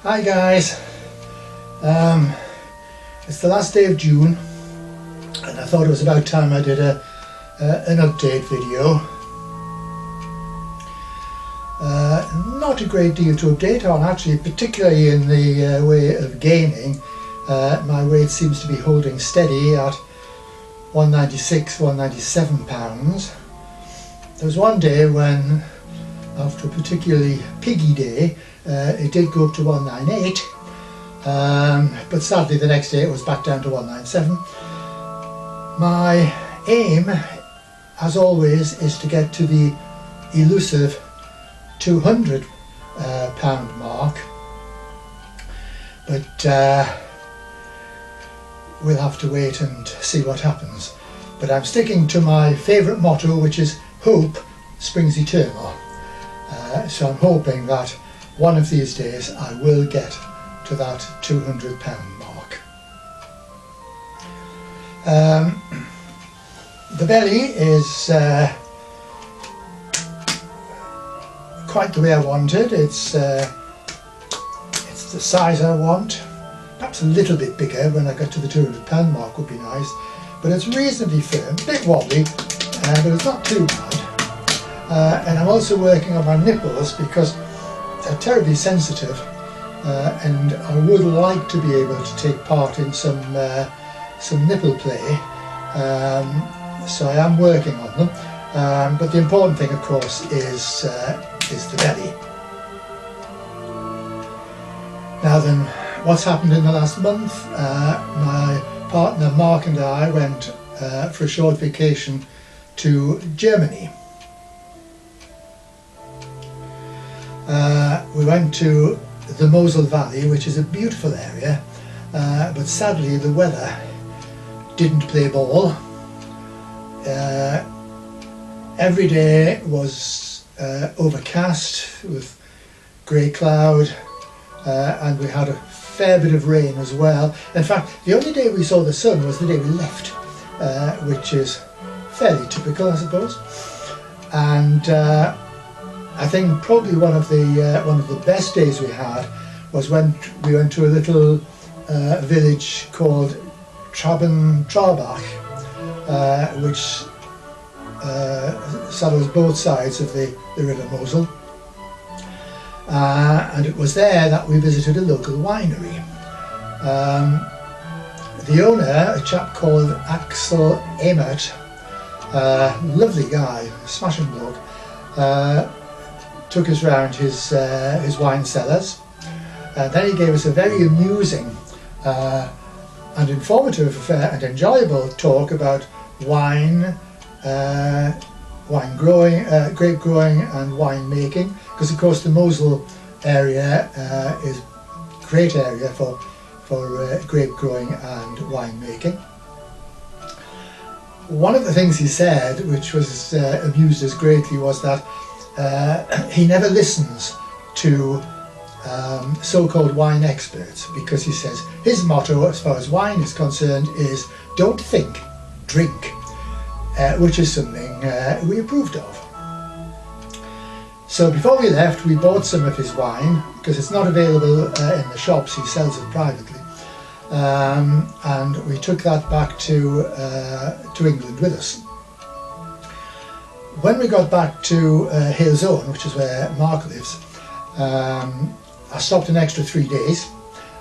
Hi guys, it's the last day of June and I thought it was about time I did an update video. Not a great deal to update on actually, particularly in the way of gaining. My weight seems to be holding steady at 196, 197 pounds. There was one day when, after a particularly piggy day, it did go up to 198, but sadly the next day it was back down to 197. My aim, as always, is to get to the elusive 200 pound mark, but we'll have to wait and see what happens. But I'm sticking to my favourite motto, which is hope springs eternal. So I'm hoping that one of these days I will get to that 200 pound mark. The belly is quite the way I want it. It's the size I want. Perhaps a little bit bigger when I get to the 200 pound mark would be nice. But it's reasonably firm, a bit wobbly, but it's not too bad. And I'm also working on my nipples because they're terribly sensitive, and I would like to be able to take part in some nipple play, so I am working on them. But the important thing, of course, is the belly. Now then, what's happened in the last month? My partner Mark and I went for a short vacation to Germany. We went to the Mosel Valley, which is a beautiful area, but sadly the weather didn't play ball. Every day was overcast with grey cloud, and we had a fair bit of rain as well. In fact, the only day we saw the sun was the day we left, which is fairly typical, I suppose. And I think probably one of the best days we had was when we went to a little village called Traben-Trarbach, which straddles both sides of the River Mosel. And it was there that we visited a local winery. The owner, a chap called Axel Emmert, lovely guy, smashing bloke, took us round his wine cellars, and then he gave us a very amusing and informative and enjoyable talk about wine, grape growing and wine making, because of course the Mosel area is a great area for grape growing and wine making. One of the things he said, which was amused us greatly, was that he never listens to so-called wine experts, because he says his motto as far as wine is concerned is don't think, drink, which is something we approved of. So before we left, we bought some of his wine because it's not available in the shops, he sells it privately, and we took that back to England with us. When we got back to Halesowen, which is where Mark lives, I stopped an extra 3 days,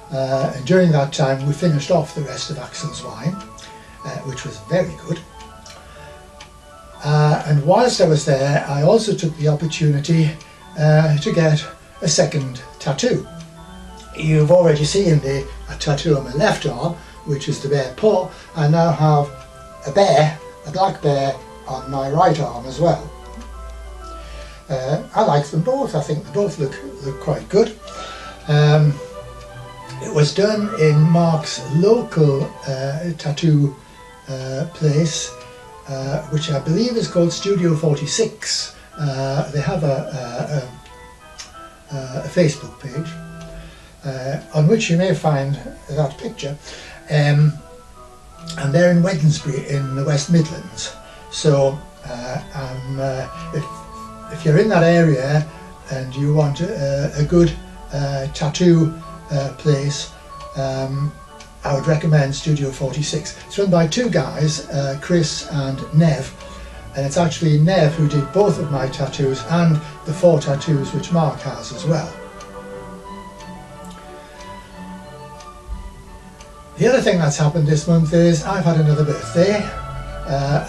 and during that time we finished off the rest of Axel's wine, which was very good. And whilst I was there, I also took the opportunity to get a second tattoo. You've already seen a tattoo on my left arm, which is the bear paw. I now have a black bear, on my right arm as well. I like them both. I think they both look quite good. It was done in Mark's local tattoo place, which I believe is called Studio 46. They have a Facebook page on which you may find that picture, and they're in Wednesbury in the West Midlands. So if you're in that area and you want a good tattoo place, I would recommend Studio 46. It's run by two guys, Chris and Nev, and it's actually Nev who did both of my tattoos and the 4 tattoos which Mark has as well. The other thing that's happened this month is I've had another birthday.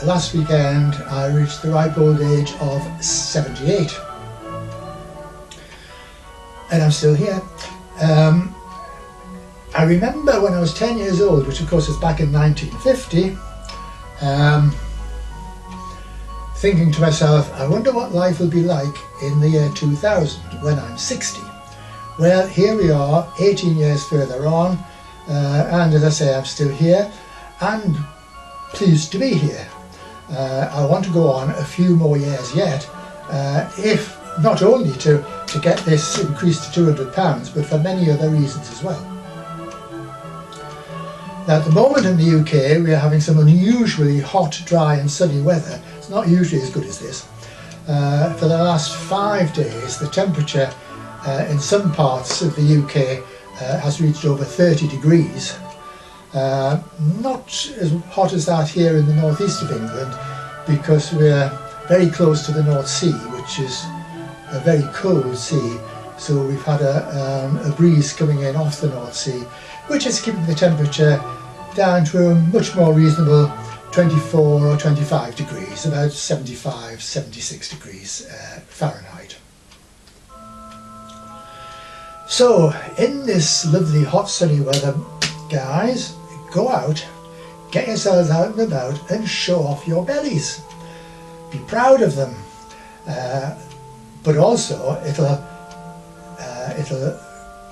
Last weekend I reached the ripe old age of 78. And I'm still here. I remember when I was 10 years old, which of course is back in 1950, thinking to myself, I wonder what life will be like in the year 2000 when I'm 60. Well, here we are, 18 years further on, and as I say, I'm still here and pleased to be here. I want to go on a few more years yet, if not only to get this increased to £200, but for many other reasons as well. Now, at the moment in the UK, we are having some unusually hot, dry and sunny weather. It's not usually as good as this. For the last 5 days, the temperature in some parts of the UK has reached over 30 degrees. Not as hot as that here in the northeast of England, because we're very close to the North Sea, which is a very cold sea. So we've had a breeze coming in off the North Sea, which is keeping the temperature down to a much more reasonable 24 or 25 degrees, about 75, 76 degrees Fahrenheit. So in this lovely hot sunny weather, guys, go out, get yourselves out and about and show off your bellies. Be proud of them, but also it'll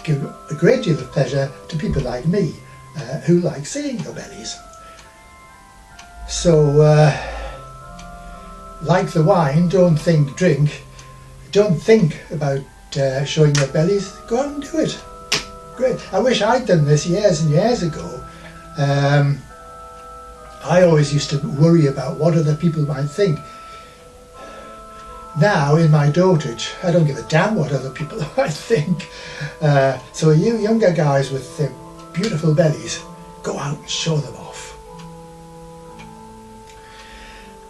give a great deal of pleasure to people like me who like seeing your bellies. So like the wine, don't think drink, don't think about showing your bellies, go out and do it. Great. I wish I'd done this years and years ago. I always used to worry about what other people might think. Now, in my dotage, I don't give a damn what other people might think. So you younger guys with the beautiful bellies, go out and show them off.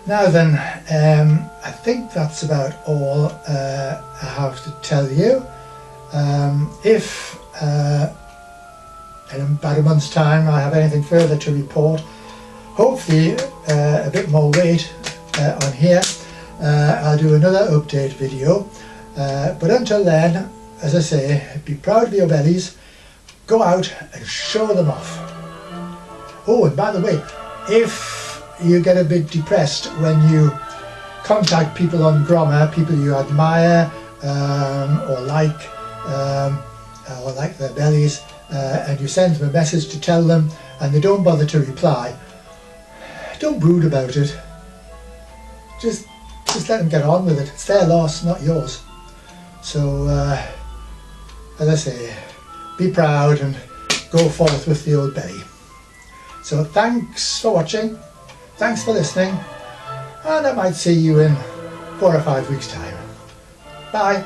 Now then, I think that's about all I have to tell you. If in about a month's time I have anything further to report, hopefully a bit more weight on here, I'll do another update video. But until then, as I say, be proud of your bellies, go out and show them off. Oh, and by the way, if you get a bit depressed when you contact people on Grommer, people you admire or like their bellies, and you send them a message to tell them and they don't bother to reply, don't brood about it. Just let them get on with it. It's their loss, not yours. So as I say, be proud and go forth with the old belly. So thanks for watching, thanks for listening, and I might see you in 4 or 5 weeks' time. Bye.